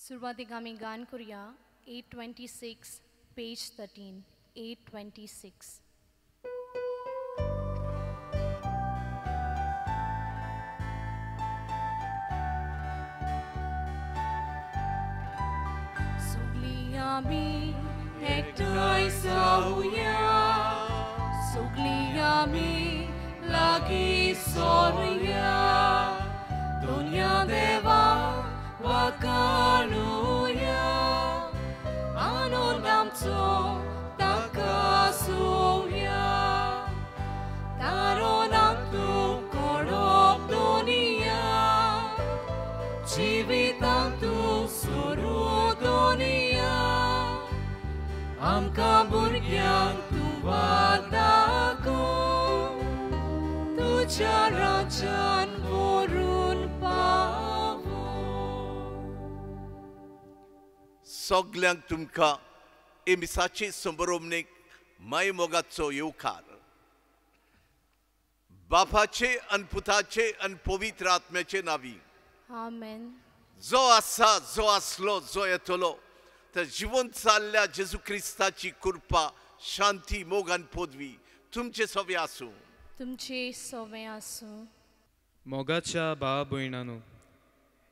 सुरवातीक आमी गान करूया 826 पेज 13 826 सगळी आमी एकठांय जाऊया सगळी आमी लागीं सरुया दोनया देवा वाकाणुया आनंद आमचो ताका सोवया कारण आमकां कोडप दोनिया जिवितांत तूं सोरू दोनिया आमकां भुरग्यांक तूं वादाको तुज्या राज्यान व्हरून पावो सगळ्यांक तुमकां हे मिसाचे संभरोमणेक माय मोगाचो येवकार बापाचे आनी पुताचे आनी पवित्र आत्म्याचे नांवी आमेन जो आसा जो आसलो जो येतलो तर जिवंत जाल्ल्या जेजू क्रिस्ताची कृपा शांती मोग आनी पदवी तुमचे सवे आसूं तुमचे सवे आसूं मोगाच्या भावा भयणांनो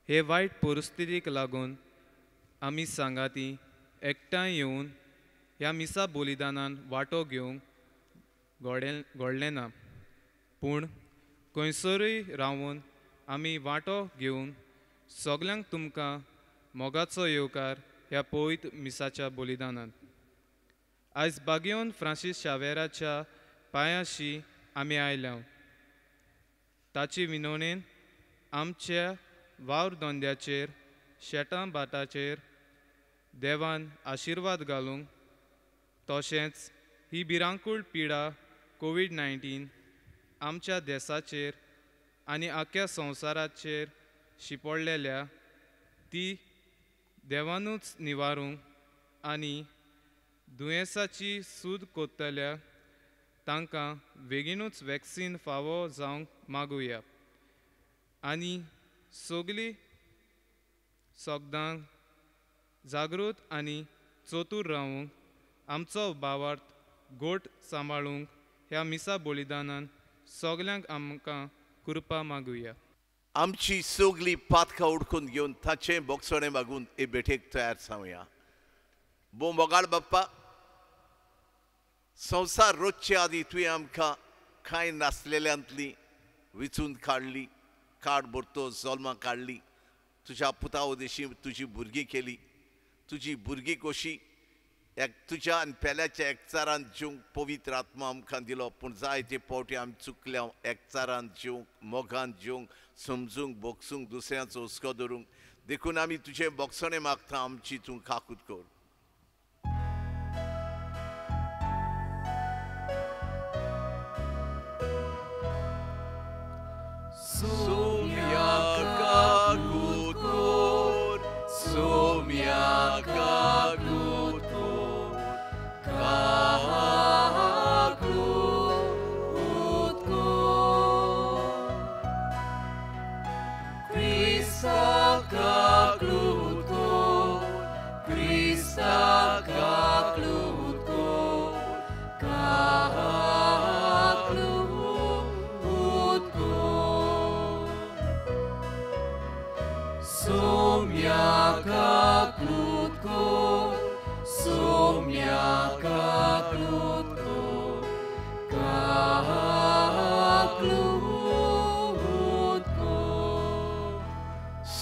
हे वायट परिस्थितीक लागून आमी सांगाती एकठांय येवन ह्या मिसा बलिदानान वांटो घेवंक घडलें ना पूण खंयसरूय रावून आमी वांटो घेवन सगल्यांक तुमकां मोगाचो येवकार ह्या पवित्र मिसाच्या बलिदानांत आयज बागेवन फ्रांसीस शावेराच्या पांयाशी आमी आयल्या ताचे विनवणेन आमच्या वावर धंद्याचेर शेतां भाटाचेर देवान आशिर्वाद घालूंक तशेंच ही भिरांकूळ पिडा कोविड-19 आमच्या देशाचेर आनी आख्या संवसाराचेर शिपडलेल्या ती देवानूच निवारूंक आनी दुयेंसाची सूद कोत्तल्या तांकां बेगीनूच वॅक्सीन फावो जावंक मागुया आनी सगळीं सोगदांक जागृत आनी चतूर रावूंक आमचो भावार्थ गोट सांबाळूंक ह्या मिसा बलिदानान सगल्यांक आमकां कृपा मागुया आमची सगळीं पातकां उडकून घेवन ताचें बोगसोणें मागून हे भेटेक तयार जावया बो मोगाळ बाप्पा संवसार रोजचे आदी तुवें आमकां कांय नासलेल्यांतली विचून काडली काड भरतो जल्माक काडली तुज्या पुता उदेशी तुजी भुरगीं केली तुजी भुरगीं कशी एक तुज्या आनी पेल्याच्या एकचारान जिवंक पवित्र आत्मा आमकां दिलो पूण जायते फावटी आमी चुकल्या एकचारान जिवंक मोगान जिवंक समजूंक बोगसूंक दुसऱ्यांचो हुस्को धरूंक देखून आमी तुजें बोगसोणें मागता आमची तूं काकूट कर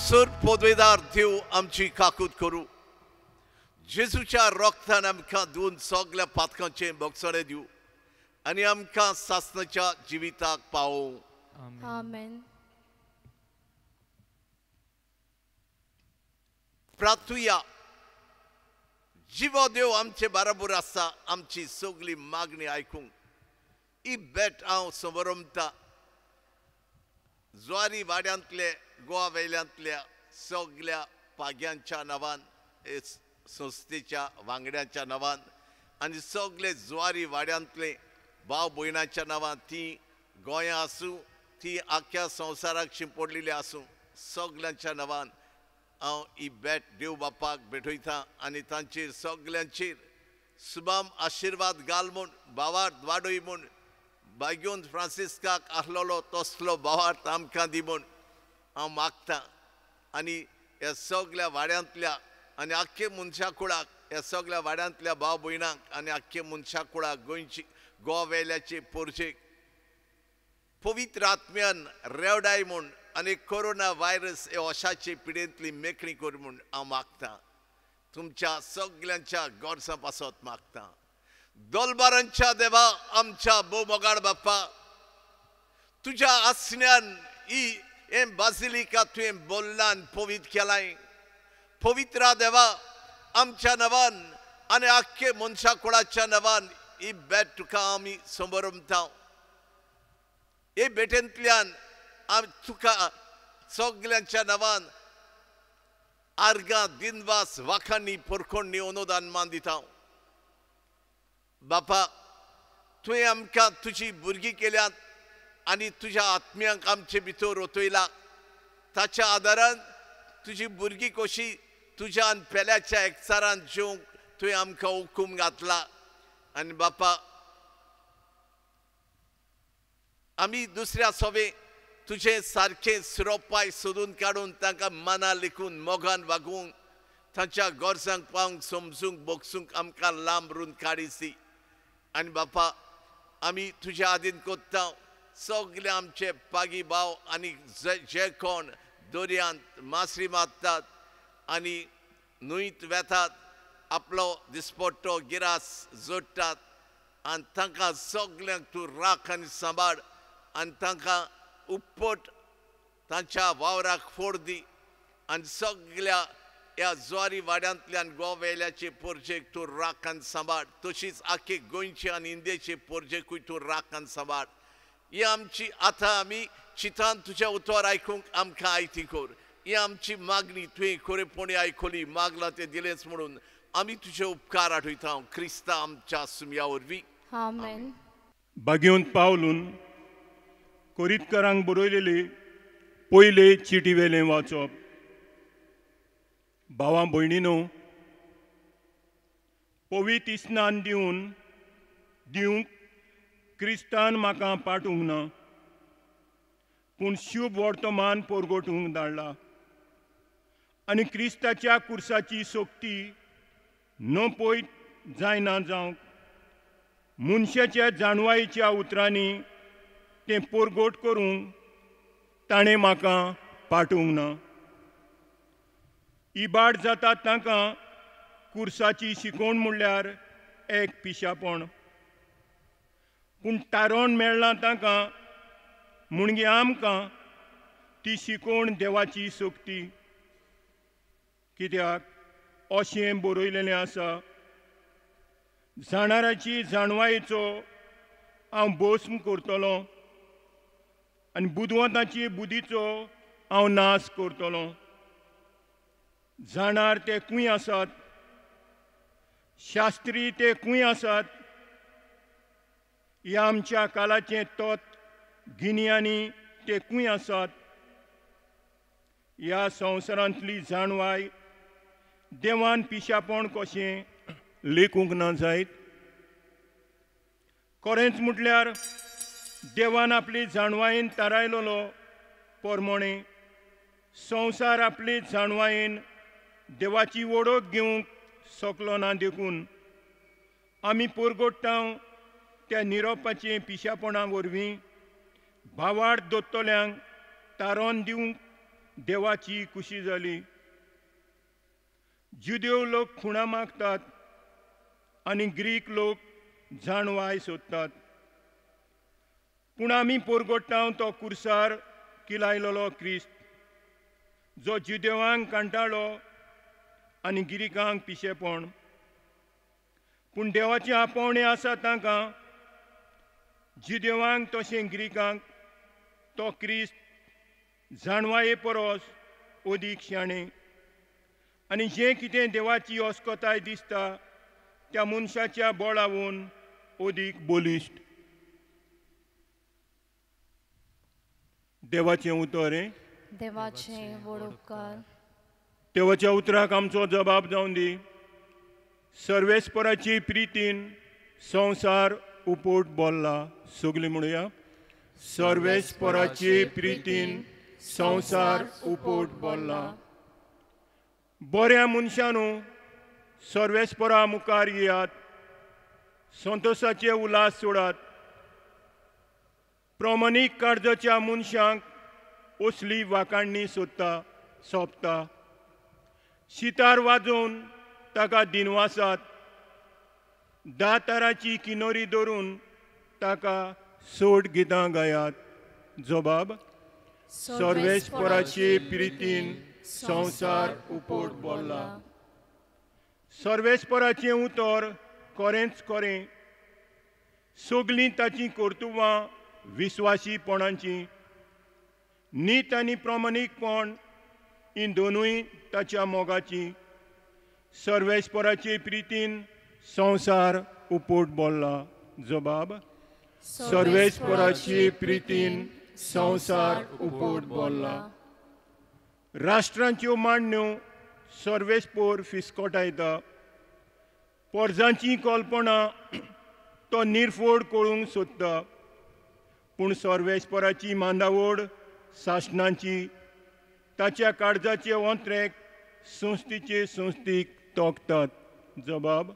सर पदवेदार देव आमची काकूट करूं जेजूच्या रोगतान आमकां धुवन सगळ्या पातकांचें बोगसोणें दिवं आनी आमकां सासणाच्या जिविताक पावोवं आमेन प्रार्थुया जिवो देव आमचे बराबर आसा आमची सगळी मागणी आयकूंक ही भेट हांव समोरमता ज्वारी वाड्यांतले गोवा वेल्यांतल्या सगळ्या पाग्यांच्या नांवान संस्थेच्या वांगड्यांच्या नांवान आनी सगळे ज्वारी वाड्यांतले भाव भयणांच्या नांवान ती गोंयां आसूं ती आख्या संवसाराक शिंपडलेली आसूं सगळ्यांच्या नांवान हांव ही भेट देव बापाक भेटयतां आनी तांचेर सगल्यांचेर सुबाम आशिर्वाद घाल म्हूण भावार्थ वाडय म्हूण बाग्योन फ्रांसिस्काक आसलोलो तसलो भावार्थ आमकां दी म्हूण हांव मागतां आनी ह्या सगळ्या वाड्यांतल्या आनी आख्खे मनशा कुळाक ह्या सगळ्या वाड्यांतल्या भाव भयणांक आनी आख्खे मनशा कुळाक गोंयची गोवेल्याचे पोरचेक पवित्र आत्म्यान रेवडाय म्हूण आनी कोरोना व्हायरस हे वशाचे पिडेंतली मेकळी कर म्हूण हांव मागतां तुमच्या सगल्यांच्या गोडसां पासत मागतां दोलबारांच्या देवा आमच्या बोमोगाड बाप्पा तुज्या आसण्यान ही हे बाजिलिका तुवें बोल्लान पवित्र केलाय पवित्रा देवा आमच्या नवान आनी आख्खे मनशा कुळाच्या नवान ही भेट तुका आमी समोरमता हे भेटेंतल्यान तुका सगल्यांच्या नवान आर्गां दिनवास वाखाणी परखोणणी अनुदान मान दिता बापा तुवें आमकां तुजी भुरगीं केल्यात आनी तुज्या आत्म्यांक आमचे भितर ओतयला ताच्या आदारान तुजी भुरगीं कशी तुज्यान पेल्याच्या एकचारान जेवंक तुवें आमकां हुकूम घातला आनी बापा आमी दुसऱ्या सोबे तुजे सारखे सुरोपाय सोदून काडून तांकां मना लिखून मोगान वागोवंक तांच्या गोरजांक पावंक समजूंक बोगसूंक आमकां लांब रून काडीसी आनी बापा आमी तुज्या आदीन कोत्ता सगळे आमचे पागी भाव आनी जे कोण दोर्यांत मासरी मारतात आनी न्हंयत वेतात आपलो दिसपट्टो गिरास जोडटात आनी तांकां सगल्यांक तूं राख आनी सांबाळ आनी तांकां उपट तांच्या वावराक फोड दी आनी सगळ्या ह्या ज्वारी वाड्यांतल्यान गोवेल्याचे पोरजेक तूं राख आनी सांबाळ तशीच आख्खे गोंयचे आनी इंडियेचे पोरजेकूय तूं राख आनी सांबाळ ही आमची आतां आमी चितान तुजें उतर आयकूंक आमकां आयती कर ही आमची मागणी तुवें खरेपणी आयकली मागला तें दिलेंच म्हणून आमी तुजे उपकार आठयता क्रिस्ता आमच्या सुमया वरवीं आमेन. बागेवंत पावलून कोरीतकारांक बरयलेली पयले चिटी वेलें वाचप. भावां भयणीनो, पवित्र स्नान दिवंक क्रिस्तान म्हाका पाठूंक ना पूण शुभ वर्तमान परगटूंक धाडला आनी क्रिस्ताच्या कुर्साची सोक्ती न पयत जायना जावंक मनशाच्या जाणवायेच्या उतरांनी तें परगट करूंक ताणें म्हाका पाठूंक ना. इबाड जाता तांकां कुर्साची शिकोवण म्हणल्यार एक पिशापण पूण तारण मेळना तांकां म्हणजे आमकां ती शिकोवण देवाची सोक्ती. कित्याक अशें बरयलेलें आसा, जाणाराची जाणवायेचो हांव भस्म करतलों आनी बुदवंताची बुदीचो हांव नाश करतलों. जाणार ते खूंय आसात, शास्त्री ते खूंय आसात, ह्या आमच्या काळाचे तोत गिन्यानी ते खूंय आसात. ह्या संवसारांतली जाणवाय देवान पिशापण कशें लेखूंक ना जायत. खरेंच म्हटल्यार देवान आपली जाणवायेन थारायलोलो पोरमोणे संवसार आपली जाणवायेन देवाची वडोक घेवंक शकलो ना देखून आमी परगट्टांव त्या निरोपाचे पिशापणा वरवीं भावार्थ दोत्तोल्यांक तारण दिवंक देवाची खुशी जाली. जुदेव लोक खुणा मागतात आनी ग्रीक लोक जाणवाय सोदतात पूण आमी परगट्टांव तो कुर्सार किलायलोलो क्रिस्त जो जुदेवांक कांटाळो आनी गिरिकांक पिशेपण. पूण देवाचें आपोवणें आसा तांकां जुदेवांक तशें गिरिकांक तो क्रिस्त जाणवाये परस अदीक शाणें आनी जें कितें देवाची अस्कोताय दिसता त्या मनशाच्या बळावून अदीक बलिश्ट. देवाचें उतर देवाचें व्हड उपकार. देवाच्या उतराक आमचो जबाब जावन दी. सर्वेस्पराची प्रितीन संवसार उपोट बोल्ला. सगळीं म्हणुया. सर्वेस्पराची प्रितीन संवसार उपोट बोल्ला. बऱ्या मनशानू सर्वेस्परा मुखार येयात. संतोशाचे उल्हास सोडात. प्रमाणीक काळजाच्या मनशांक असली वाखाणणी सोंपता. सितार वाजोवन ताका दिनवासात. दाताराची किनोरी धरून ताका सोड गितां गायात. जबाब. सर्वेस्पराची प्रितीन संवसार उपोट बोल्ला. सर्वेस्पराचें उतर खरेंच खरें. सगळीं ताची कर्तुवां विस्वासीपणाची. नीत आनी प्रामाणीकपण ही दोनूय ताच्या मोगाची. सर्वेस्पराचे प्रितीन संवसार उपोट बोल्ला. जबाब. सर्वेस्पराची प्रितीन संवसार उपोट बोल्ला. राष्ट्रांच्यो मांडण्यो सर्वेस्पोर फिस्कोटायता. परजांची कल्पना तो निर्फोड कळूंक सोदता. पूण सर्वेस्पराची मांडावळ शासनांची. ताच्या काळजाचे अंतरेक संस्थेचे संस्थीक तोखतात. जबाब.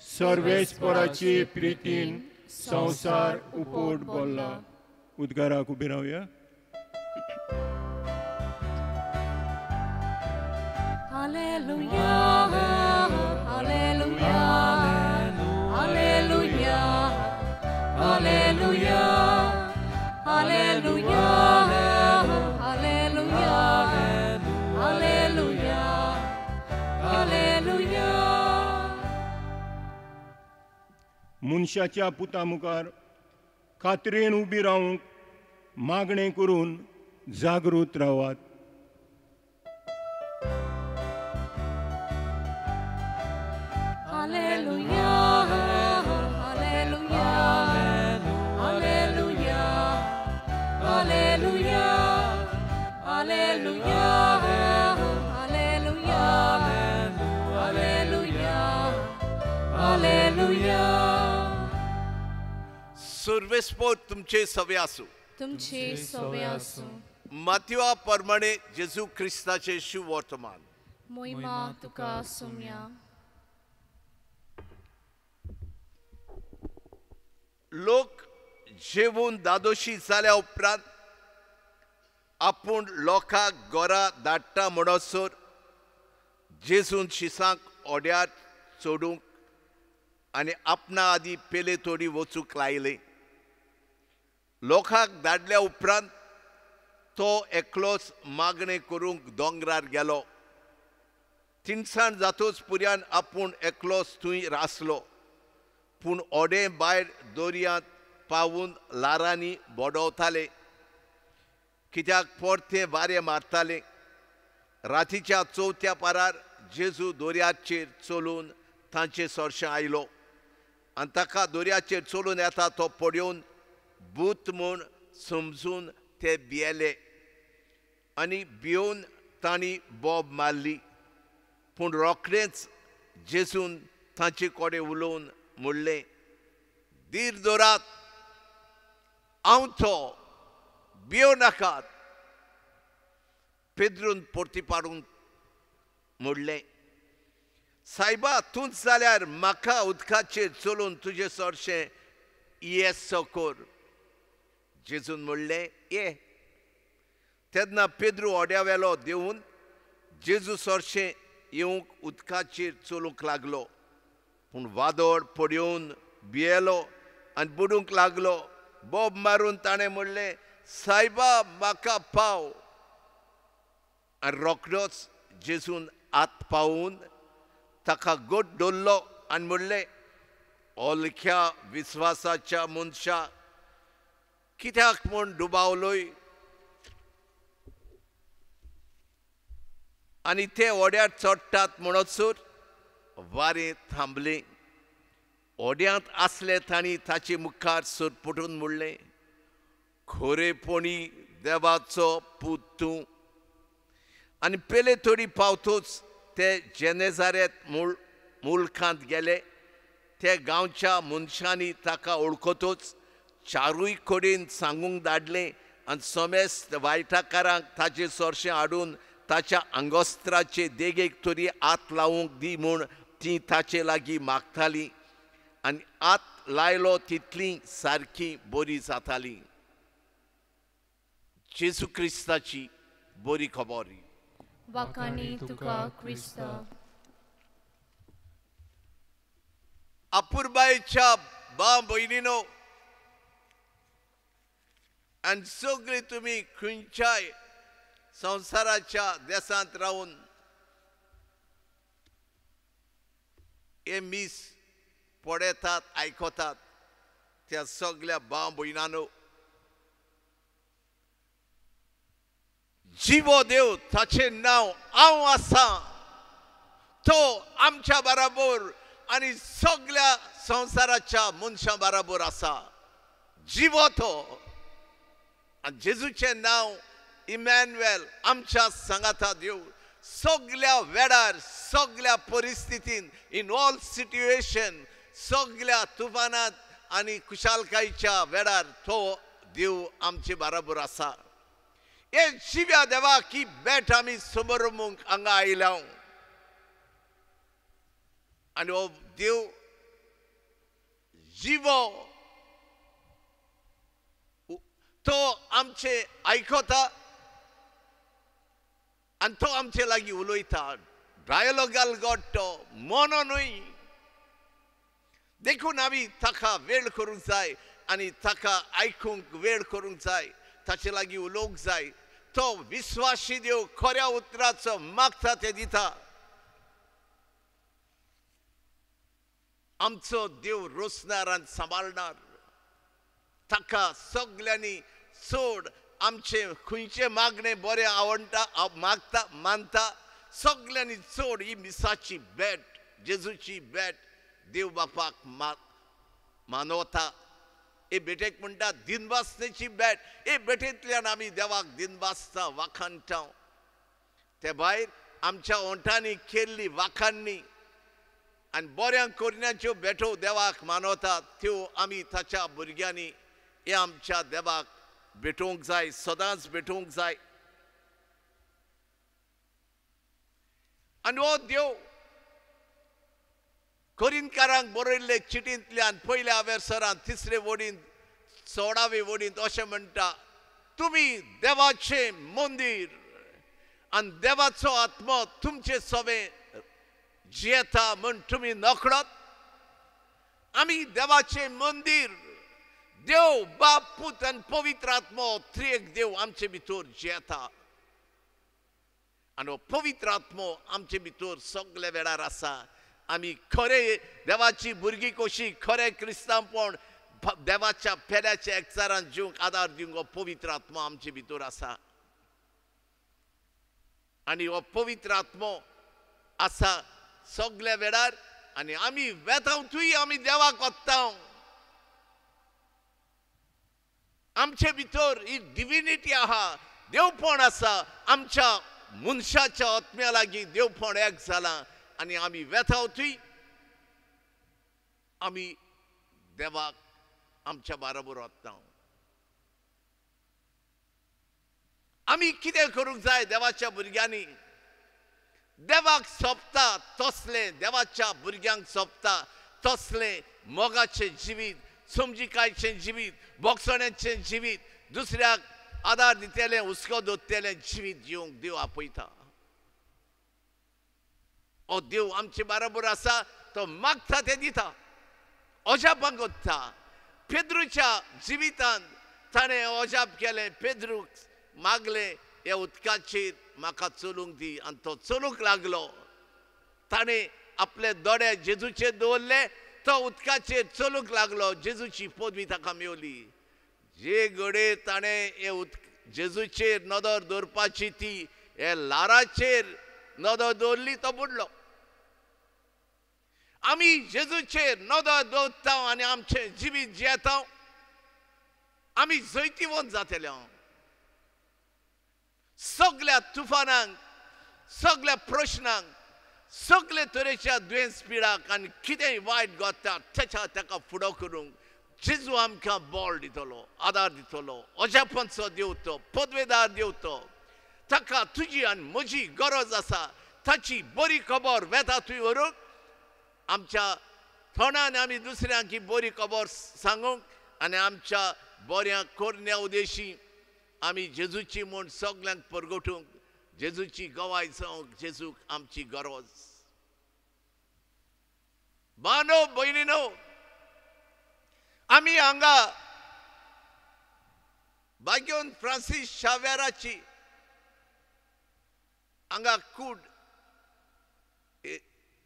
सर्वेस्पराची प्रितीन संवसार उपोट बोल्ला. उद्गाराक उबी रावया. हालेलुया हालेलुया हालेलुया हालेलुया हालेलुया हालेलुया हालेलुया हालेलुया. मनशाच्या पुता मुखार खात्रेन उबी रावंक मागणें करून जागृत रावात. हालेलुया हालेलुया हालेलुया हालेलुया हालेलुया हालेलुया हालेलुया हालेलुया. सर्वेस्पोर तुमचे सवे आसूं. तुमचे सवे आसूं. माथ्युआ प्रमाणे जेजू क्रिस्ताचे शुभ वर्तमान. मोहिमा तुका सुम्या. लोक जेवून दादोशी जाल्या उपरांत आपूण लोकांक घरा धाडटा म्हणसर जेजून शिसांक ओड्यार सोडूंक आनी आपणा आदी पेले तोडी वचूंक लायले. लोकांक धाडल्या उपरांत तो एकलोच मागणें करूंक दोंगरार गेलो. तिनसाण जातूच पुर्यान आपूण एकलोच थंय रासलो. पूण ओडें भायर दोरयांत पावून लारांनी बोडवताले. कित्याक परते वारें मारताले. रातीच्या 4थ्या पारार जेजू दोर्याचेर चलून तांचे सोर्शें आयलो आनी ताका दोर्याचेर चलून येता तो पळोवन भूत म्हूण समजून ते भियेले आनी भिवून तांणी बोब मारली. पूण रोखडेंच जेजून तांचे कडेन उलोवन म्हणलें, धीर दवरात, हांव तो, भियो नाकात. पेद्रून परती पाडून म्हणलें, सायबा तूंच जाल्यार म्हाका उदकाचेर चलून तुजें सोर्शें येसो कोर. जेजून म्हणलें, ये. तेन्ना पेद्रू ओड्यावेलो देंवन जेजू सोर्शें येवंक उदकाचेर चलूंक लागलो. पूण वादळ पडून भियेलो आनी बुडूंक लागलो. बोब मारून ताणें म्हणलें, सायबा म्हाका पाव. आनी रोखडोच जेजून हात पावून ताका घट धरलो आनी म्हणलें, ओलख्या विस्वासाच्या मनशा, कित्याक म्हूण डुबावलोय. आनी ते ओड्यार चडटात म्हणसर वारें थांबलें. ओड्यांत आसले तांणी ताचे मुखार सरपटून म्हणलें, खरेपणी देवाचो पूत तूं. आनी पेले थोडी पावतूच ते जेनेजारेत मुलखांत गेले. ते गांवच्या मनशांनी ताका ओळखतूच चारूय कडेन सांगूंक धाडलें आनी सोमेस्त वायटाकारांक ताचे सोर्शें हाडून ताच्या आंगोस्त्राचे देगेक तरी हात लावूंक दी म्हूण ती ताचे लागीं मागताली आनी हात लायलो तितली सारकी बरी जाताली. जेजू क्रिस्ताची बरी खबर. वाकानी तुका क्रिस्त. अपुर्बायेच्या बा भयणीनो आनी सगळी तुमी खंयच्याय संवसाराच्या देशांत रावन हे मीस पळयतात आयकतात त्या सगळ्या बा भयणांनो, जिवो देव ताचें नांव हांव आसा. तो आमच्या बराबर आनी सगळ्या संवसाराच्या मनशां बराबर आसा. जिवो तो. आनी जेजूचें नांव इमॅन्युएल आमच्या सांगाता देव. सगळ्या वेळार सगळ्या परिस्थितीन इन ऑल सिट्युएशन सगळ्या तुफानांत आनी खुशालकायेच्या वेळार तो देव आमचे बराबर आसा. हे शिव्या देवाक ही भेट आमी समोरूंक हांगा आयल्या आनी हो देव जिवो तो आमचे आयकता आनी तो आमचे लागीं उलयता. डायलॉगाल गॉड तो मोनो न्हय. देखून आमी ताका वेळ करूंक जाय आनी ताका आयकूंक वेळ करूंक जाय. ताचे लागीं उलोवंक जाय. तो विश्वासी देव खऱ्या उतराचो मागता ते दिता. आमचो देव रोसणार आनी सांबाळणार. ताका सगळ्यांनी चड आमचे खंयचे मागणे बरें आवडटा मागता मानता सगळ्यांनी चड ही मिसाची भेट जेजूची भेट देव बापाक मानवता. हे भेटेक म्हणटा दिनबासनेची भेट. हे भेटेंतल्यान आमी देवाक दिनबासता वाखाणटा. ते भायर आमच्या ओंठांनी केल्ली वाखाणणी आनी बऱ्या कोरण्याच्यो भेटो देवाक मानवतात त्यो आमी ताच्या भुरग्यांनी हे आमच्या देवाक भेटोवंक जाय. सदांच भेटोवंक जाय. आनी हो देव कोरिंथकारांक बरयल्ले चिटींतल्यान पयल्या आवेसरांत 3रे वडींत 16वे वडींत अशें म्हणटा, तुमी देवाचें मंदीर आनी देवाचो आत्मो तुमचे सोबे जियेता म्हूण तुमी नकळत. आमी देवाचें मंदीर देव बाप पूत आनी पवित्र आत्मो त्रिएक देव आमचे भितर जियेता. आनी हो पवित्र आत्मो आमचे भितर सगळे वेळार आसा. आमी खरे देवाची भुरगीं कशी खरे क्रिस्तांवपण देवाच्या पेड्याच्या एकचारान जिवंक आदार दिवंक हो पवित्र आत्मो आमचे भितर आसा. आनी हो पवित्र आत्मो आसा सगळ्या वेळार. आनी आमी वेतांतूय आमी देवाक वत्ता. आमचे भितर ही डिविनिटी आहा. देवपण आसा. आमच्या मनशाच्या आत्म्या लागीं देवपण एक जाला. आनी आमी वेतांतूय आमी देवाक आमच्या बरोबर वत्ता. आमी कितें करूंक जाय देवाच्या भुरग्यांनी? देवाक सोबता तसले देवाच्या भुरग्यांक सोबता तसले मोगाचें जिवीत, समजिकायेचें जिवीत, बोगसण्याचें जिवीत, दुसऱ्याक आदार दितेलें हुस्को दोत्तेलें जिवीत जिवंक देव आपयता. हो देव आमचे बरोबर आसा. तो मागता ते दिता. अजापाक वता. पेद्रूच्या जिवितांत ताणें अजाप केलें. पेद्रूक मागलें हे उदकाचेर म्हाका चलूंक दी आनी तो चलूंक लागलो. ताणें आपले दोळे जेजूचेर दवरले. तो उदकाचेर चलूंक लागलो. जेजूची पदवी ताका मेवली. जे घडये ताणें हे जेजूचेर नदर दवरपाची ती हे लाराचेर नदर दवरली तो बुडलो. आमी जेजूचेर नदर दवरता आनी आमचें जिवीत जियेता. आमी जैतिवंत जातले. सगळ्या तुफानांक सगळ्या प्रश्नांक सगळे तरेच्या दुयेंस पिडाक आनी कितेंय वायट घडटा ताका फुडो करूंक जेजू आमकां बळ दितलो, आदार दितलो, अजापांचो देव तो, पदवेदार देव तो. ताका तुजी आनी म्हजी गरज आसा. ताची बरी खबर वेता तुवें व्हरूंक आमच्या थोडान आमी दुसऱ्यांक ही बरी खबर सांगूंक आनी आमच्या बऱ्या कोरण्या उद्देशी आमी जेजूची म्हूण सगल्यांक परगटूंक जेजूची गवाय जावंक जेजूक आमची गरज. बानो भयणीनो, आमी हांगा बागेवन फ्रांसीस शावेराची हांगा कूड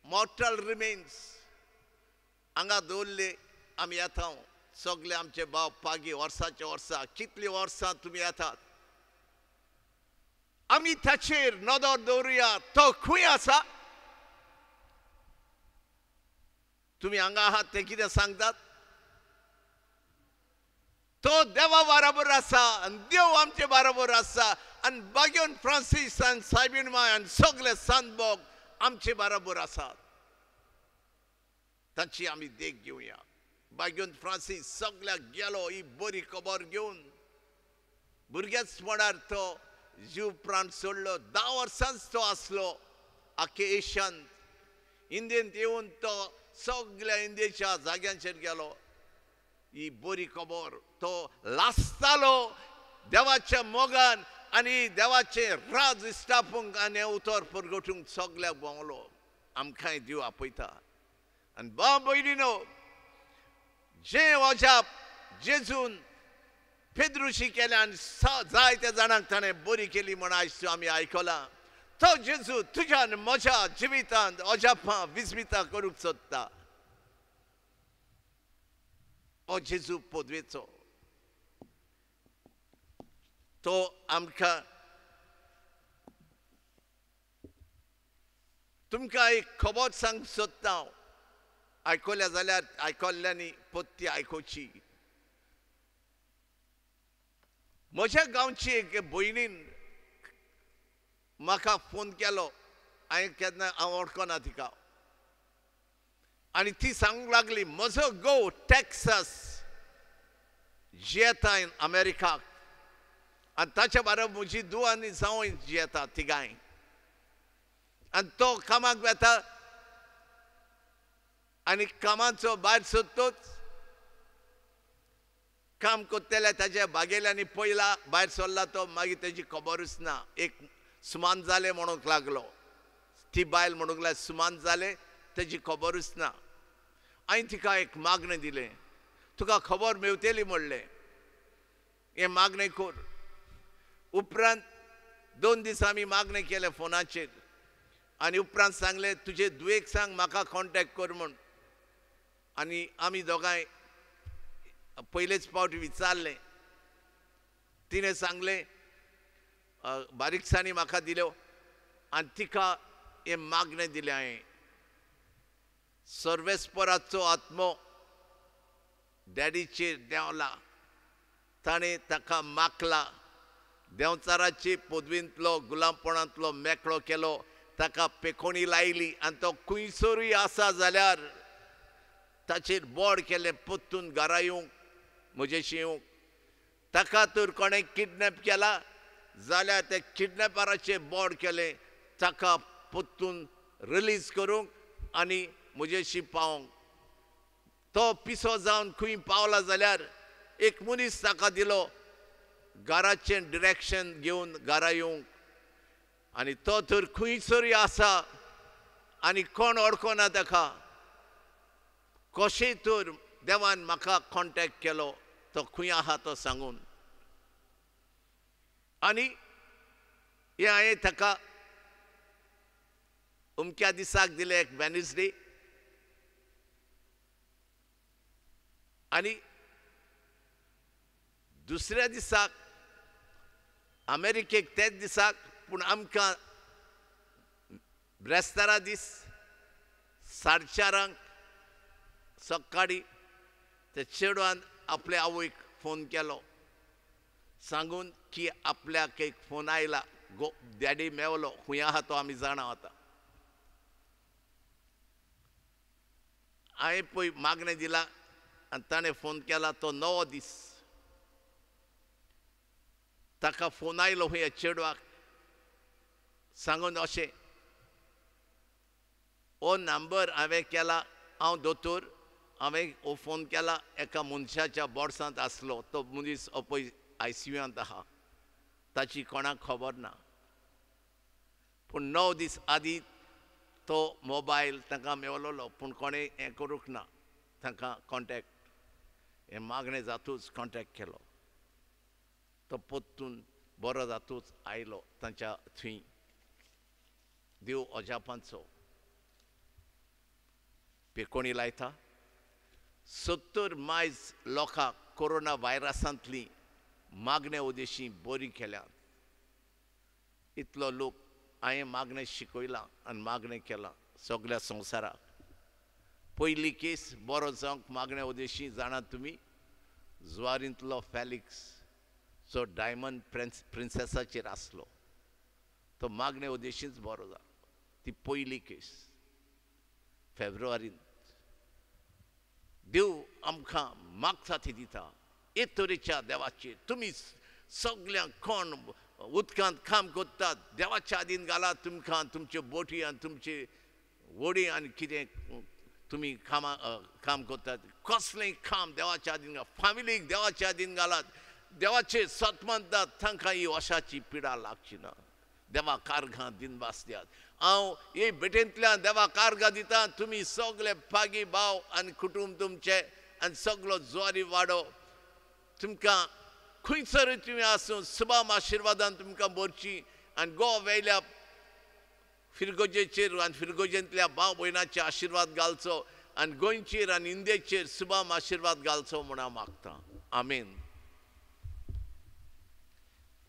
मॉर्टल रिमेन्स हांगा दवरले. आमी येता सगळे आमचे भाव पागी वर्साच्या वर्सा कितली वर्सां तुमी येतात. आमी ताचेर नदर दवरुया. तो खंय आसा? तुमी हांगा आहात ते कितें सांगतात? तो देवा बरोबर आसा आनी देव आमचे बरोबर आसा आनी बागेवन फ्रांसीस आनी सायबीण माय आनी सगळे सांतभोग आमचे बरोबर आसात. ताची आमी देख घेवया. बागेवन फ्रांसीस सगळ्याक गेलो ही बरी खबर घेवन. भुरगेचपणार तो जीव प्राण सोडलो. 10 वर्सांचो तो आसलो. आख्खे एशियांत इंडियेंत येवन तो सगळ्या इंडियेच्या जाग्यांचेर गेलो. ही बरी खबर तो लासतालो देवाच्या मोगान आनी देवाचे राज इश्टापूंक आनी उतर परगटूंक सगळ्याक भोंवलो. आमकांय देव आपयता. आनी भाव भयणीनो, जे अजाप जेजून पेद्रुशी केले आनी जायत्या जाणांक ताणें बरी केली म्हण आयज आमी आयकलां. तो जेजू तुज्या आनी म्हज्या जिवितांत अजापां विस्मितां करूंक सोदता. हो जेजू पदवेचो. तो आमकां तुमकां एक खबर सांगूंक सोदता हांव. आयकल्या जाल्यार आयकल्ल्यांनी पत्ती आयकोवची. म्हज्या गांवची एक भयणीन म्हाका फोन केलो. हांव वळखना तिका. आनी ती सांगूंक लागली म्हजो घोव टॅक्सास जियेता अमेरिकाक आनी ताच्या बरोबर म्हजी धूव आनी जावय जियेता तिगाय. आनी तो कामाक वेता आनी कामाचो भायर सोदतोच काम कोत्तेले ताच्या बागेल्यांनी पयला भायर सरला तो. मागीर तेजी खबरूच ना. एक सुमान जालें म्हणूंक लागलो. ती बायल म्हणूंक लागली सुमान जालें तेजी खबरूच ना. हांवें तिका एक मागणें दिलें. तुका खबर मेवतेली म्हणलें. हें मागणें कोर. उपरांत 2 दीस आमी मागणें केलें फोनाचेर आनी उपरांत सांगलें तुजे दुयेक सांग म्हाका कॉन्टेक्ट कर म्हूण. आनी आमी दोगांय पयलेच फावट विचारलें. तिणें सांगलें बारीकसाणी म्हाका दिल्यो आनी तिका हें मागणें दिलें हांवें. सर्वेस्पराचो आत्मो डॅडीचेर देंवला. ताणें ताका मागला. देंवचाराचे पदवेंतलो गुलामपणांतलो मेकळो केलो. ताका पेकोणी लायली आनी तो खंयसरूय आसा जाल्यार ताचेर बोड केलें पोत्तून घरा येवंक म्हजेशी येवंक. ताका तर कोणें किडनॅप केला जाल्यार ते किडनॅपराचेर बोड केलें ताका पोत्तून रिलीज करूंक आनी म्हजेशी पावोंक. तो पिसो जावन खंय पावला जाल्यार एक मनीस ताका दिलो घराचें डिरेक्शन घेवन घरा येवंक. आनी तो तर खंयसरूय आसा आनी कोण वळखना ताका. कशें तर देवान म्हाका कॉन्टेक्ट केलो तो खंय आहा तो सांगून. आनी हें हांवें ताका अमक्या दिसाक दिलें एक वेनसडे. आनी दुसऱ्या दिसाक अमेरिकेक तेच दिसाक पूण आमकां ब्रेस्तारा दीस 4:30 सकाळीं ते चेडवान आपल्या आवयक फोन केलो सांगून की आपल्याक एक फोन आयला डॅडी मेवलो खूंय आहा तो आमी जाणा आतां हांवें पळय मागणें दिलां आनी ताणें फोन केला तो 9 दीस ताका फोन आयलो खंय चेडवाक सांगून अशें हो नंबर हांवें केला हांव दोतोर हांवें हो फोन केला एका मनशाच्या बोर्सांत आसलो तो मनीस हो पळय ICUंत आहा ताची कोणाक खबर ना पूण 9 दीस आदीं तो मोबायल तांकां मेवलोलो पूण कोणें हें करूंक ना तांकां कॉन्टेक्ट हें मागणें जातूच कॉन्टेक्ट केलो तो पोत्तून बरो जातूच आयलो तांच्या थंय देव अजापांचो पेकोणी लायता 70 मायज लोकांक कोरोना व्हायरसांतली मागणे उद्देशी बरी केल्यात इतलो लोक हांवें मागणें शिकयलां आनी मागणें केलां सगळ्या संवसाराक पयली केस बरो जावंक मागणे उद्देशी जाणात तुमी जुवारींतलो फॅलिक्स जो डायमंड प्रिन्सेसाचेर आसलो तो मागणे उद्देशीच बरो जालो ती पयली केस फेब्रुवारींत देव आमकां मागता ती दिता हे तरेच्या देवाचेर तुमी सगळ्यांक कोण उदकांत काम करतात देवाच्या आदीन घालात तुमकां तुमच्यो बोटी आनी तुमचे वडी आनी कितें तुमी काम करतात कसलेंय काम देवाच्या आदीन फामिलीक देवाच्या आदीन घालात देवाचे सतमंतात तांकां ही वशाची पिडा लागची ना देवा कारगां दिनवास दियात हांव हे भेटेंतल्यान देवा कारगां दिता तुमी सगळे पागी भाव आनी कुटुंब तुमचे आनी सगळो ज्वारी वाडो तुमकां खंयसर तुमी आसूं सुबाम आशिर्वादान तुमकां भरची आनी गोवा वेयल्या फिरगोजेचेर आनी फिरगोजेंतल्या भाव भयणाचे आशिर्वाद घालचो आनी गोंयचेर आनी इंडियेचेर सुबाम आशिर्वाद घालचो म्हूण हांव मागतां आमेन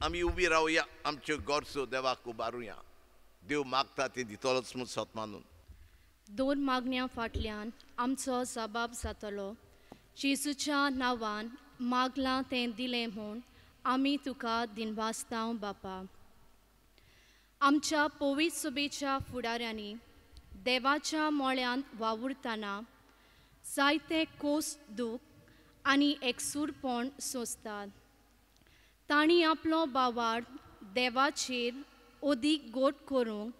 आमी उबी रावया आमच्यो गोरसो देवाक उबारुया देव मागता ते दितलोच म्हूण सत मानून 2 मागण्यां फाटल्यान आमचो जबाब जातलो जेजूच्या नांवान मागलां तें दिलें म्हूण आमी तुका दिनवासतांव बापा आमच्या पवित्र सभेच्या फुडाऱ्यांनी देवाच्या मोळ्यांत वावुरतना जायते कोस दूख आनी एकसूरपण सोंसतात तांणी आपलो बावाड देवाचेर ओदीक गोट करूंक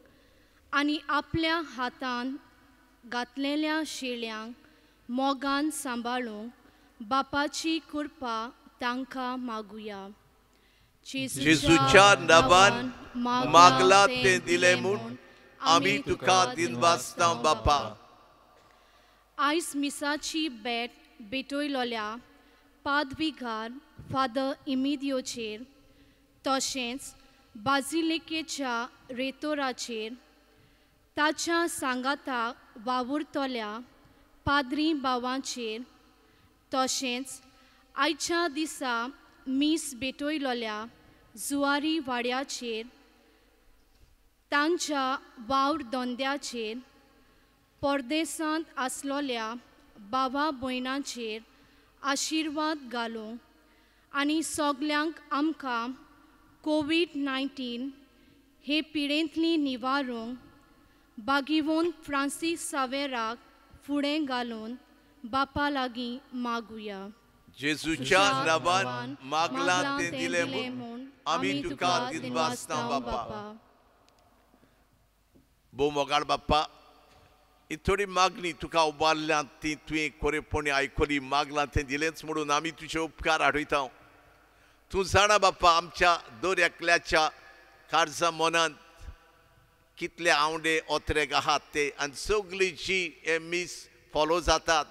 आनी आपल्या हातान घातलेल्या शेळ्यांक मोगान सांबाळूंक बापाची कृपा तांकां मागुया जेजूच्या नांवान मागलां तें दिलें म्हूण आमी तुका दिनवासतां बापा आयज मिसाची भेटयलोल्या पादविकार फादर इमिदियोचेर तशेंच बाजिलिकेच्या रेतोराचेर ताच्या सांगाताक वावुरतल्या पाद्री भावांचेर तशेंच आयच्या दिसा मीस भेटयलोल्या जुवारी वाड्याचेर तांच्या वावर दोंद्याचेर परदेसांत आसलोल्या भावा भयणांचेर आशिर्वाद घालूं आनी सगल्यांक आमकां कोविड-19 हे पिडेंतली निवारूंक बागिवोन फ्रांसीस सावेराक फुडें घालून बापा लागीं मागुया जेजूच्या नांवान मागलां तें दिलें म्हूण आमी तुका दिनवासतां बापा भोव मोगाळ बाप्पा ही थोडी मागणी तुका उबारल्या ती तुवें कोरेपणी आयकली मागलां तें दिलेंच म्हणून आमी तुजे उपकार आठयता तूं जाणा बाप्पा आमच्या दर एकल्याच्या काळजा मनांत कितले आवडे ओत्रेक आहात ते आनी सगळीं जी हे मीस फॉलो जातात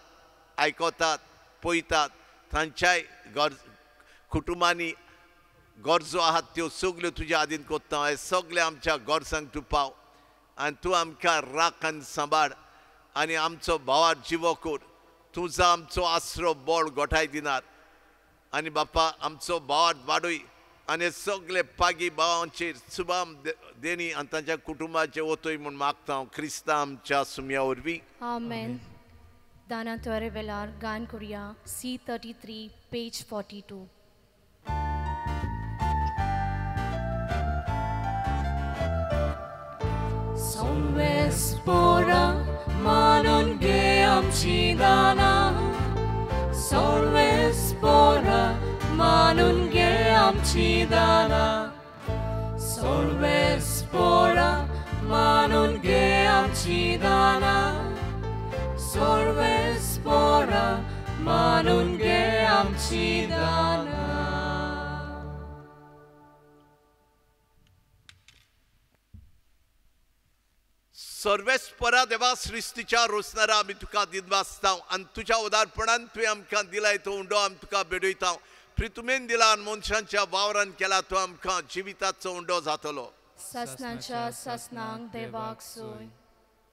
आयकतात पळयतात तांच्याय कुटुंबांनी गरजो आहात त्यो सगल्यो तुज्या आदीन कोत्ता हे सगळे आमच्या गोरसांक तूं पाव आनी तूं आमकां राख आनी सांबाळ आनी आमचो भावार जिवो कर तुजो आमचो आसरो बळ गोठाय दिनार आनी बापा आमचो भावार वाडय आनी सगळे पागी भावांचेर सुबाम देनी आनी तांच्या कुटुंबाचे वतोय म्हूण मागता हांव क्रिस्तां आमच्या सुम्या वरवीं आमेन दाना तोरे वेलार गान करुया C33 पेज 42 सर्वेस्पोरा मानून घे आमची दाना सर्वेस्पोरा मानून घे आमची दाना सर्वेस्पोरा मानून घे आमची दाना सर्वेस्पोरा मानून घे आमची दाना सर्वेस्परा देवा सृष्टीच्या रोसणारा आमी तुका दिनवासता आनी तुझ्या उदारपणान तुवें आमकां दिलाय तो उंडो आमी तुका बेडयता प्रितुमेन दिला आनी मनशांच्या वावरान केला तो आमकां जिविताचो उंडो जातलो ससनाच्या ससनांक देवाक सोय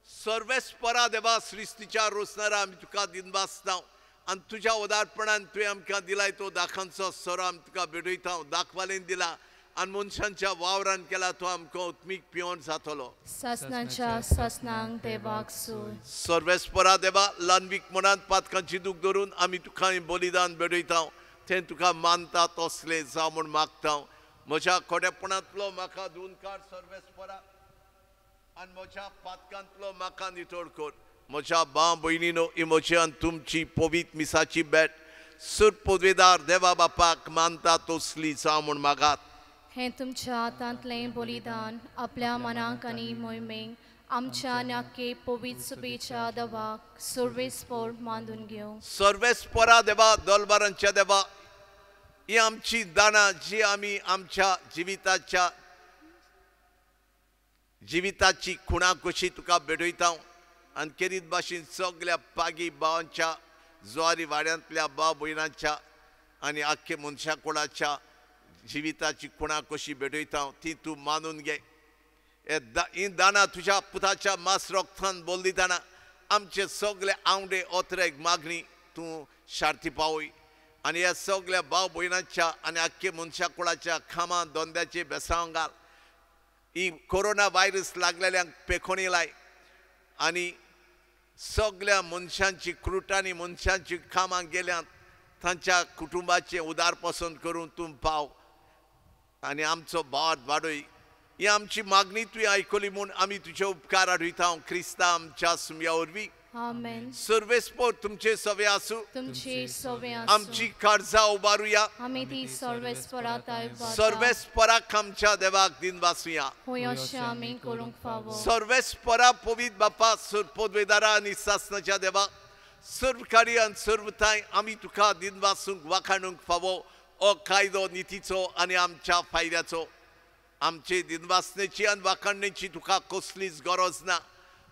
सर्वेस्परा देवा सृष्टीच्या रोसणारा आमी तुका दिनवासता आनी तुझ्या उदारपणान तुवें आमकां दिलाय तो दाखांचो सोरो आमी तुका बेडयता दाखवालेन दिला आनी मनशांच्या वावरान केला तो आमकां उत्मीक पिवण जातलो ससनाच्या ससनांक देवाक सोय सर्वेस्परा देवा ल्हानवीक मनांत पातकांची दूख धरून आमी तुका बलिदान बेडयता तें तुका मानता तसलें जावं म्हूण मागता म्हज्या खोटेपणांतलो म्हाका धुवन काड सर्वेस्परा आनी म्हज्या पातकांतलो म्हाका नितळ कर म्हज्या भाव भयणीनो ही म्हजी आनी तुमची पवित्र मिसाची भेट सुर पदवेदार देवा बापाक मानता तसली जावं म्हूण मागात हे तुमच्या हातांतलें बलिदान आपल्या मनाक आनी मोहिमेक आमच्या नाके पवित्र सुबेच्या देवाक सर्वेस्पोर मानून घेवं सर्वेस्परा देवा दोलबारांच्या देवा ही आमची दाना जी आमी आमच्या जिविताची खुणा कशी तुका बेडयता आनी केरीत भाशेन सगळ्या पागी भावांच्या जुवारी वाड्यांतल्या भाव भयणांच्या आनी आख्खे मनशा कोणाच्या जिविताची खुणा कशी बेडयता ती तूं मानून घे ही दाना तुझ्या पुताच्या मास रोगतान बोल दितना आमचे सगळे आवडे ओतरेक मागणी तूं शार्ती पावय आनी ह्या सगळ्या भाव भयणांच्या आनी आख्खे मनशा कुळाच्या खामा दोंद्याचे बेसांव घाल ही कोरोना व्हायरस लागलेल्यांक पेखोणी लाय आनी सगळ्या मनशांची क्रुटांनी मनशांची कामां गेल्यांत तांच्या कुटुंबाचें उदार पसंत करून तूं पाव आनी आमचो भाव वाडय ही आमची मागणी तुवें आयकली म्हूण आमी तुजे उपकार आठयता क्रिस्ता आमच्या सुमया वरवीं आमेन सर्वेस्पोर तुमचे सवे आसूं तुमची सवे आसूं आमची काळजां उबारुया आमी ती सर्वेस्परात आयकता सर्वेस्पराक आमच्या देवाक दिनवासुया होय अशें आमी करूंक फावो सर्वेस्परा पवित्र बापा पदवेदारा आनी सासणाच्या देवा सर्वकारी आनी सर्वताय आमी तुका दिनवासूंक वाखाणूंक फावो ओ कायदो नितीचो आनी आमच्या फायद्याचो आमचे दिनवासनेची आनी वाखाणणेची तुका कसलीच गरज ना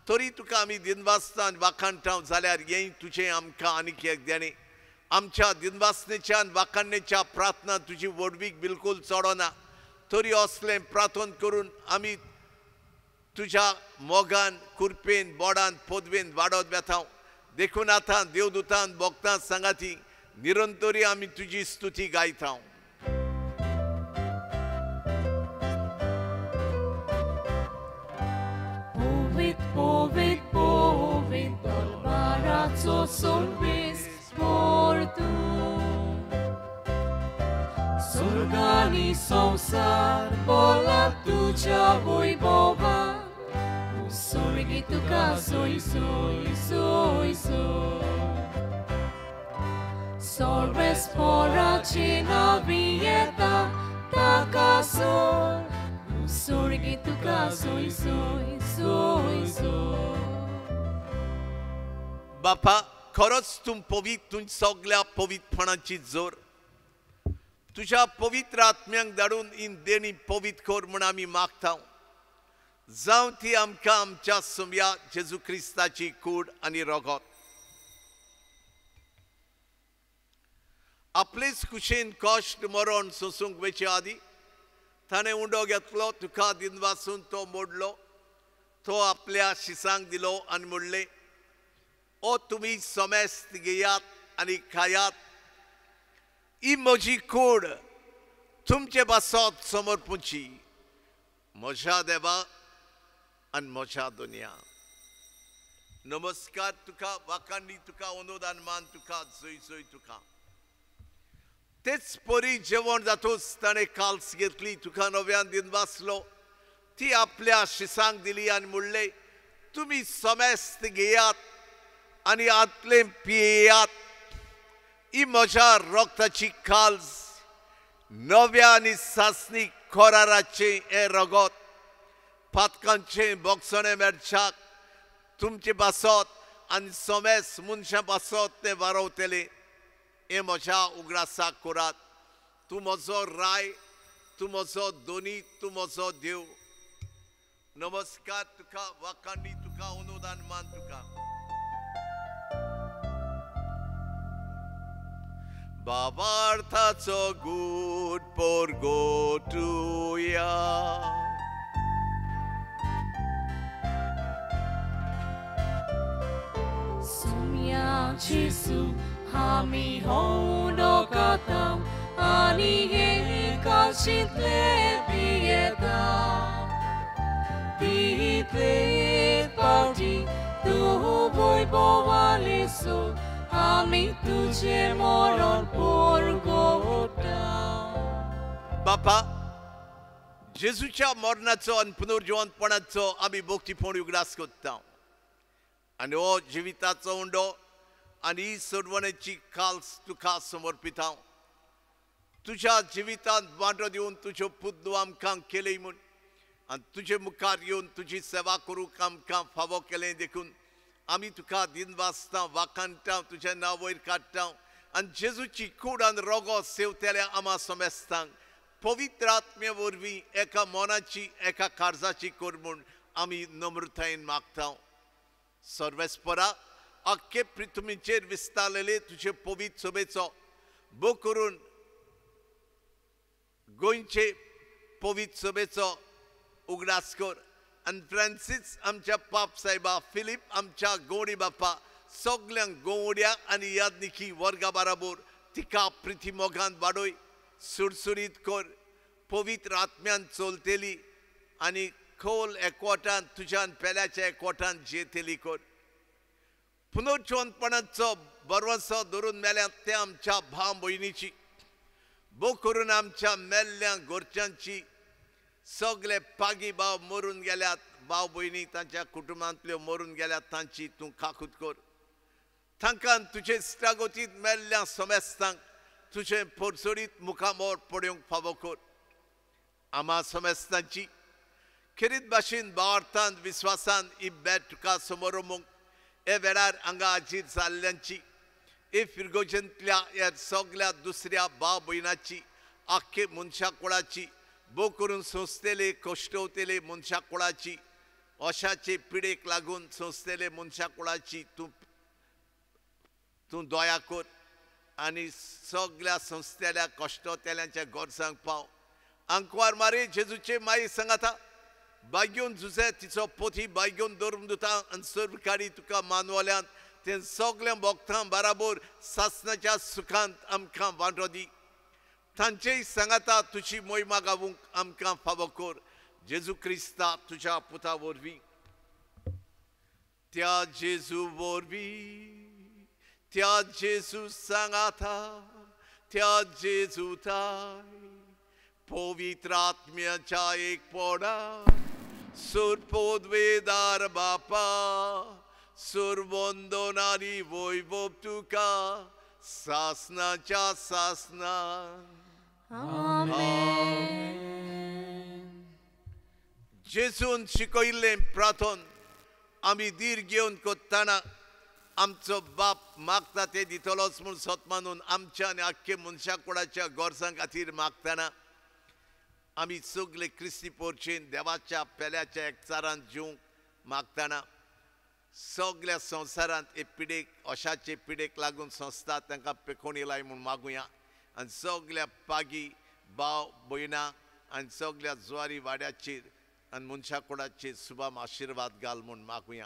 तरी तुका आमी दिनवासता आनी वाखाणटा जाल्यार हें तुजें आमकां आनीक एक देणें आमच्या दिनवासनेच्या आनी वाखाणणेच्या प्रार्थना तुजी वडवीक बिलकूल चडना तरी असलें प्रार्थन करून आमी तुज्या मोगान कुरपेन बोडान पदवेन वाडत वेता देखून आतां देवदूतान भोगतां सांगाती निरंतरी आमी तुजी स्तुती गायता Povid, dolbaraco सर्वेस्पोर तूं स्वर्गानी संसार बोला तुझ्या वैभवान स्वर्गी तुका सोय सोय सोय सोय सर्वेस्पोराची नावी येता ताका सोय स्वर्गी तुका सोय सोय सोय सोय बापा खरोच तूं पवित्र तुझ सगळ्या पवित्रपणाची जोर तुझ्या पवित्र आत्म्यांक धाडून ही देणी पवित्र कर म्हूण आमी मागता जावं ती आमकां आमच्या सुमया जेजू क्रिस्ताची कूड आनी रगत आपलेच कुशेन कश्ट मरण सोसूंक वेचे आदी ताणें उंडो घेतलो तुका दिनवासून तो मोडलो तो आपल्या शिसांक दिलो आनी म्हणलें ओ तुमी सोमेस्त घेयात आनी खायात ही म्हजी कूड तुमचे बसत समर्पूची म्हज्या देवा आनी म्हज्या दुनिया नमस्कार तुका वाखाणणी तुका अनुदान मान तुका जय जय तुका तेच परी जेवण जातूच ताणें काल्स घेतली तुका नव्यान दिन वाचलो ती आपल्या शिसांक दिली आनी म्हणलें तुम्ही समेस्त घेयात आणि आतले पियेयात. ही म्हज्या रक्ताची काल्ज, नव्या आणि सासणी खोराराचे हे रगत, पातकांचे बोगसणे मेरच्याक तुमचे पासत आनी समेस मनशां पासत ते वारवतले. हे म्हज्या उगडासाक करात. तूं म्हजो राय, तूं म्हजो दोनी, तूं म्हजो देव. नमस्कार तुका, वाखाणी तुका, अनुदान मान तुका. Babartaco good por gotuya. Sumya Jesu hami hono katau ani ge kashitle bieta. Bitle party tu boy bovaliso. আমি তুঝে মরণ পর बापा, जेजूच्या मरणाचो आणि पुनर्जीवनपणाचो आमी भक्तीपूर्ण उगडास करता. आणि हो जिविताचो उंडो आणि ही सोडवण्याची काल्स तुका समर्पिता. तुझ्या जिवितांत वांटो दिवन तुज्यो पुद्दू आमकां केले म्हूण आनी तुजे मुखार येवन तुजी सेवा करूंक आमकां फावो केलें देखून आमी तुका दिनवासता, वाखाणटा, तुजें नांव वयर काडटा. आनी जेजूची कूड आनी रोगो सेवतेल्या आमा समेस्तांक पवित्र आत्मे वरवीं एका मोनाची, एका काळजाची कर म्हूण आमी नम्रतायेन मागता. सर्वेस्परा, आख्खे पृथ्वीचेर विस्तारलेले तुजे पवित्र सभेचो भोग करून गोंयचे पवित्र सभेचो उगडास कर. आनी फ्रांसीस आमच्या पाप साहेबा, फिलीप आमच्या गवडी बापा, सगळ्यांक गवड्या आनी यादनिकी वर्गा बराबर तिका प्रिती मोगान वाडोय, सुरसुरीत कर. पवित्र आत्म्यान चलतेली आनी खोल एकवटान तुज्यान पेल्याच्या एकवटान जेतेली कर. पुनर्जीवनपणाचो बरवंसो धरून मेल्यात ते आमच्या भाव भयणीची भोग करून आमच्या मेल्ल्या गोरच्यांची सगळे पागी भाव मरून गेल्यात, भाव भयणी तांच्या कुटुंबांतल्यो मरून गेल्यात तांची तूं काकूत कर. तांकां तुजे इश्टागोतीत मेल्ल्या समेस्तांक तुजें परसडीत मुखामोर पडूंक फावो कर. आमा समेस्तांची खरीत भाशेन भावार्थान विस्वासान ही भेट तुका समोरमूंक हे वेळार हांगा हाजीर जाल्ल्यांची, हे फिरगोजेंतल्या ह्या सगळ्या दुसऱ्या भाव भयणाची, आख्खे मनशा कुळाची भोग करून संस्थेले कश्टवतेले मनशा कुळाची, अशाचे पिडेक लागून संस्थेले मनशा कुळाची तूं दया कर. आनी सगळ्या संस्थेल्या कश्टवतेल्यांच्या गोरसांक पाव. आंकवार मारे जेजूचे माई सांगाता बाग्योन झुजे तिचो पोथी बाग्योन दवरून दिता आनी सर्वकारी तुका मानवल्यान ते सगळ्या भक्तां बराबर सासणाच्या सुखांत आमकां वांटो दी. तांचेय सांगाता तुजी मोहिमा गावूंक आमकां फावो कर. जेजू क्रिस्ता तुज्या पुता वरवीं. त्या जेजू वरवीं, त्या जेजू सांगाता, त्या जेजू ताय पवित्र आत्म्याच्या एकपणा सुरपोद्वेदार बापा सुरवंदनारी वैभव तुका सासनाच्या सासना. जेजून शिकयल्लें प्रार्थन आमी धीर घेवन करतना आमचो बाप मागता ते दितलोच म्हूण सत मानून आमच्या आनी आख्खे मनशा कुळाच्या गोरसां खातीर मागतना आमी सगळे क्रिस्ती पोरचेन देवाच्या पेल्याच्या एकचारांत जिवंक मागतना सगळ्या संवसारांत हे पिडेक अशाचे पिडेक लागून संस्था तांकां पेखोवणी लाय म्हूण मागुया. आनी सगळ्या पागी भाव भयणां आनी सगळ्या जुवारी वाड्याचेर आनी मनशा कुळाचेर शुभम आशिर्वाद घाल म्हूण मागुया.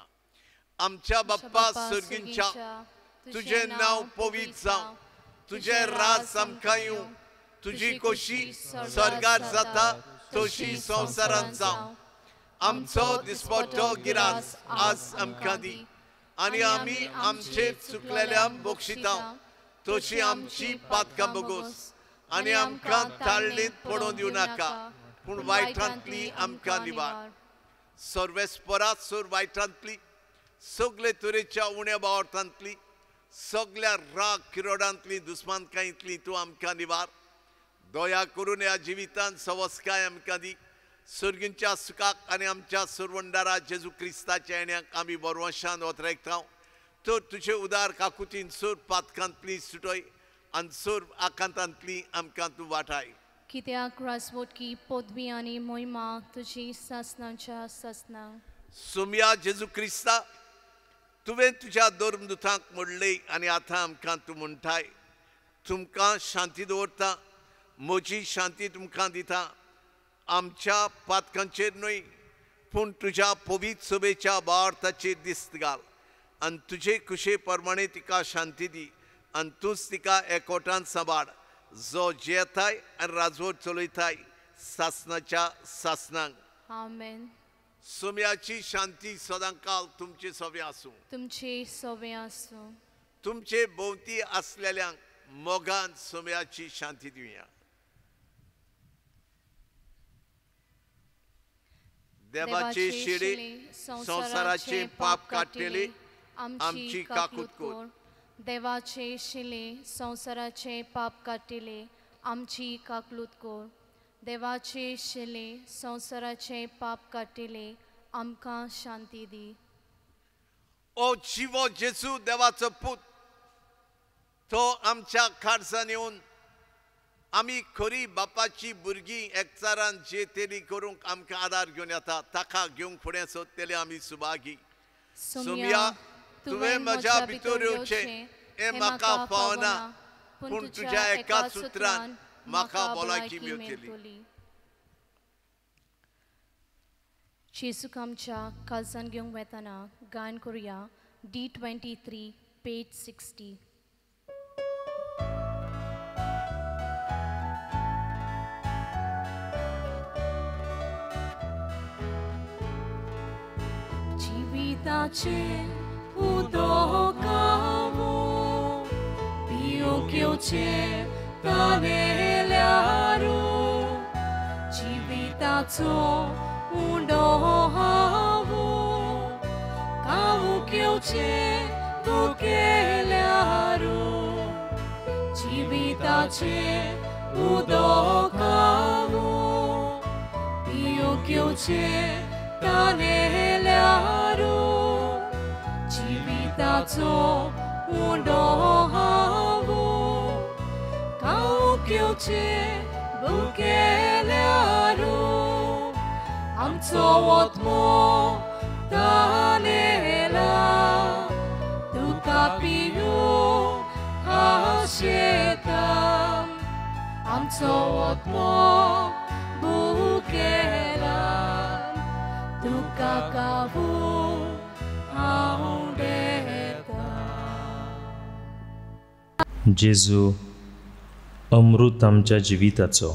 आमच्या बाप्पा सर्गींच्या तुजें नांव पवित्र जावं, तुजें राज आमकां येवं, तुजी खोशी स्वर्गार जाता तशी संवसारांत जावं. आमचो दिसपट्टो गिरास आज आमकां दी आनी आमी आमचेर चुकलेल्यांक बक्षिता तशी आमची पातकां बगोस आनी आमकां ताळणेंत पडोवन दिवं नाका पूण वायटांतली आमकां निवार. सर्वेस्परात सोर वायटांतली सगळे तरेच्या उण्या बावटांतली सगळ्या राग किरोडांतली दुस्मानकायेंतली तूं आमकां निवार दया करून ह्या जिवितांत सवस्काय आमकां दी सर्गींच्या सुखाक आनी आमच्या सुरवंडारा जेजू क्रिस्ताच्या येण्याक आमी बरवशान वतरेकतांव तर तुजे उदार काकुतीन सोर पातकांतली सुटय आनी सोर आकांतांतली आमकां तूं वाटाय कित्याक राजवटकी पदवी आनी मोहिमा तुजी सासनांच्या सासनां सोम्या जेजू क्रिस्ता तुवें तुज्या धर्मदुतांक म्हणले आनी आतां आमकां तूं म्हणटाय तुमकां शांती दवरता म्हजी शांती तुमकां दिता आमच्या पातकांचेर न्हय पूण तुज्या पवित्र सभेच्या बार्थाचेर दिस्त घाल आनी तुजे कुशे प्रमाणे तिका शांती दी आनी तूंच तिका एकोटान सांबाळ जो जेताय आनी राजवट चलयताय सासनाच्या सासनांक आमेन सोम्याची शांती सदांकाल तुमचे सवे आसूं तुमचे सवे आसूं तुमचे भोवती आसलेल्यांक मोगान सोम्याची शांती दिवया देवाचे शिडे संसाराचे पाप काडलेले आमची काकूत कोर देवाचे शिले संसाराचे पाप काटिले आमची काकलूत कोर देवाचे शिले संसाराचे पाप काटिले आमकां शांती दी ओ जिवो जेजू देवाचो पूत तो आमच्या खाडसान येवन आमी खरी बापाची भुरगीं एकचारान जे तेली करूंक आमकां आदार घेवन येता ताका घेवंक फुडें सोदतले आमी सुभागी सोम्या तुवें म्हज्या भितर येवचें हें म्हाका फावना पूण तुज्या एकाच उतरान म्हाका भलायकी मेळटली जेजूक आमच्या काळजान घेवंक वेताना गायन करुया D23 page 60 Jiwitaचे udokamu piokioचे kanelaru Jiwitaco udohavu kaukioचे bukelaru Jiwitaचे udokamu piokioचे kanelaru Jiwitaco udohavu kaukioचे bukelaru Amco otmo tanela tuka piu hasietam Amco otmo bukelam tuka kavu haudeta जेजू अमृत आमच्या जिविताचो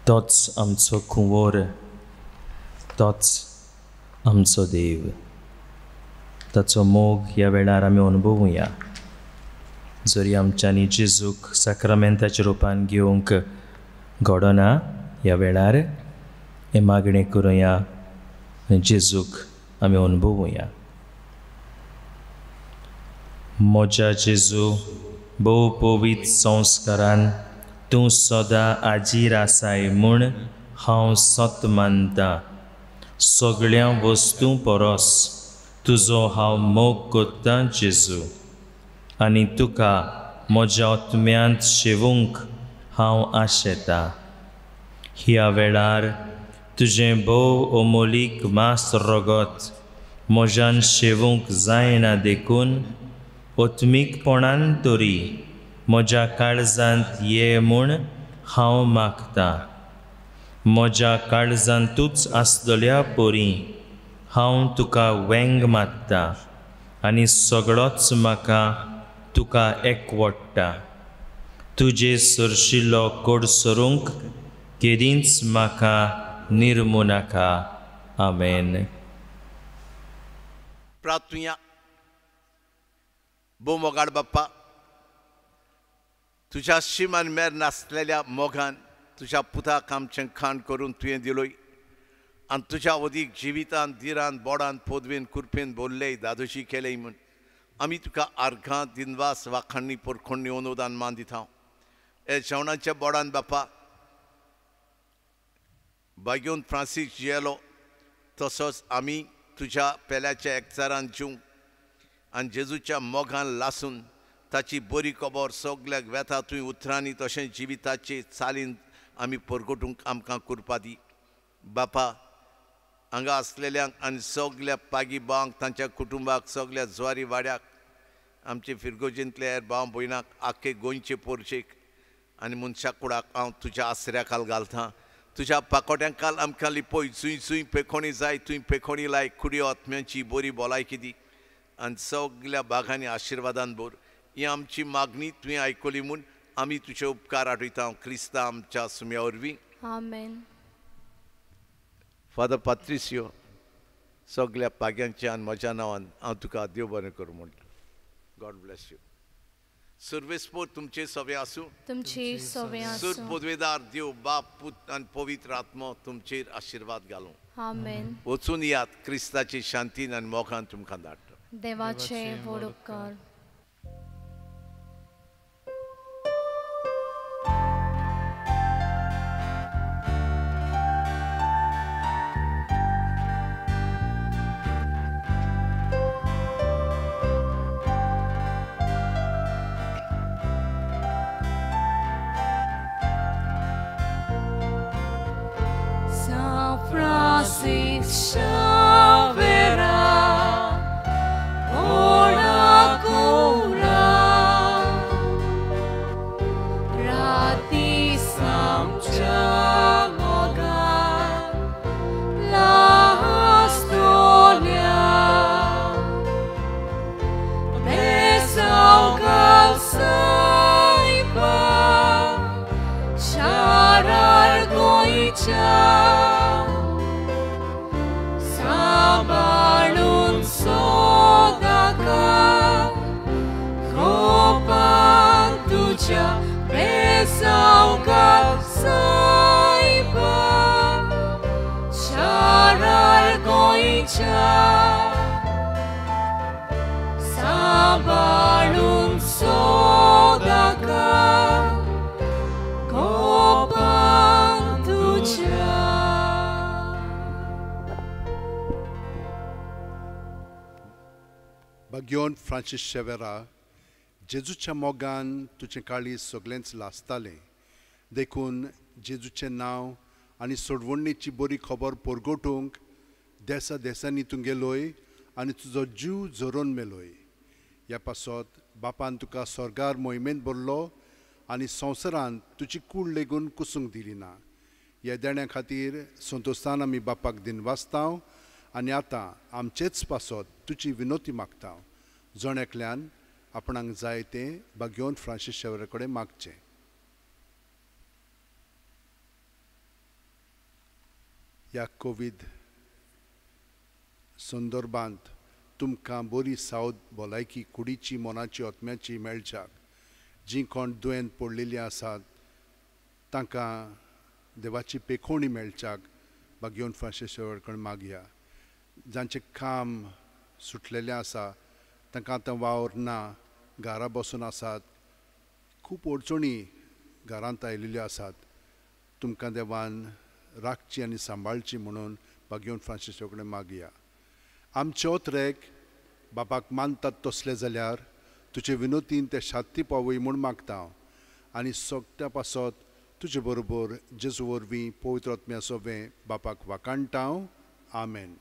तोच आमचो कुंवर तोच आमचो देव ताचो मोग ह्या वेळार आमी अनुभवुया जरी आमच्यांनी जेजूक साक्रामेंताच्या रुपान घेवंक घडना ह्या वेळार हे मागणें करुया जेजूक आमी अनुभवुया म्हज्या जेजू भोव पवित्र संस्कारान तूं सदां आजीर आसाय म्हूण हांव सत मानतां सगळ्या वस्तू परस तुजो हांव मोग करतां जेजू आनी तुका म्हज्या आत्म्यांत शेवूंक हांव आशेतां ह्या वेळार तुजें भोव अमोलीक मास रगत म्हज्यान शेवूंक जायना देखून ओत्मीकपणान तरी म्हज्या काळजांत ये म्हूण हांव मागतां म्हज्या काळजांतूच आसतल्या परी हांव तुका वेंग मात्तां आनी सगळोच म्हाका तुका एकवडटा तुजे सरशिल्लो कोड सरूंक केदींच म्हाका निर्मू नाका आमेन प्रार्थुया भोव मोगाळ बाप्पा तुज्या शिमान मेर नासलेल्या मोगान तुज्या पुताक आमचें खाण करून तुवें दिलोय आनी तुज्या वदीक जिवितान दिरान बोडान पोदवेन कुरपेन बोल्ले दादोशी केले म्हूण आमी तुका आर्गां दिनवास वाखाणणी पोरखोण्णी अनुदान मान दिता हे जेवणाच्या बोडान बापा बागेवन फ्रांसीस जियेलो तसोच आमी तुज्या पेल्याच्या एकचारान जिवंक आनी जेजूच्या मोगान लासून ताची बरी खबर सगल्याक वेता तुवें उतरांनी तशेंच जिविताचे चालीन आमी परगटूंक आमकां करपा दी बापा हांगा आसलेल्यांक आनी सगल्या पागी भावांक तांच्या कुटुंबाक सगल्या जुवारी वाड्याक आमचे फिरगोजेंतले हेर भाव भयणाक आख्खे गोंयचे पोरशेक आनी मनशाक कुडाक हांव तुज्या आसऱ्या खाल घालतां तुज्या पाकोट्यां काल आमकां लिपय जुंय जुंय पेखोणी जाय तुवें पेखोणी लाय कुडी आत्म्यांची बरी भलायकी दी आनी सगल्या भागांनी आशिर्वादान भर ही आमची मागणी तुवें आयकली म्हूण आमी तुजे उपकार आठयता क्रिस्ता आमच्या सुम्या वरवीं आमेन. फादर पात्रिसियो सगल्या पाग्यांचे आनी म्हज्या नांवान हांव तुका देव बरें करूं म्हणटा. God bless you. सर्वेस्पोर तुमचे सवे आसूं. तुमची सवे आसूं. सुर पोदवेदार देव बाप पूत आनी पवित्र आत्मो तुमचेर आशिर्वाद घालूं. आमेन. वचून यात क्रिस्ताची शांतीन आनी मोगान तुमकां धाडटा. देवाचे व्हड उपकार. Francis Xaviera, ora cura, rati samcha moga, la storia, besau calsaipa, sharar goicha. Balun sodaka, kopan tuja besauka saiba, sharar goicha. Sabalun sodaka, kopan tuja. बागयोन फ्रांसीस शेवेरा जेजूच्या मोगान तुजें काळी सगळेंच लासतालें देखून जेजूचें नांव आनी सोडवणेची बरी खबर परगटूंक देसा देसांनी तूं गेलोय आनी तुजो जीव झरोवन मेलोय. ह्या पासत बापान तुका स्वर्गार मोहिमेंत भरलो आनी संवसारांत तुजी कूड लेगून कुसूंक दिली ना. ह्या देण्या खातीर संतोशान आमी बापाक दिनवासतांव आनी आतां आमचेच पासत तुजी विनोती मागता. जण एकल्यान आपणाक जाय तें बागयोन फ्रांसीस शेवेरा कडेन मागचें. ह्या कोवीड संदर्भांत तुमकां बरी सावध भलायकी कुडीची मोनाची आत्म्याची मेळच्याक जीं कोण दुयेंत पडलेलीं आसात तांकां देवाची पेखोवणी मेळच्याक बागयोन फ्रांसीस शेवेरा कडेन मागया. जांचें काम सुटलेलें आसा तांकां आतां वावर ना, घरा बसून आसात, खूब अडचणी घरांत आयिल्ल्यो आसात. तुमकां देवान राखची आनी सांबाळची म्हणून बागयोन फ्रांसीस शेवेरा कडेन मागया. आमचे ओतरेक बापाक मानतात तसले जाल्यार तुजे विनोतीन ते शांती पावय म्हूण मागता आनी सोगत्या पासत तुजे बरोबर जेजू वरवीं पवित्र आत्म्या सोबें बापाक वाकाणटा. आमेन.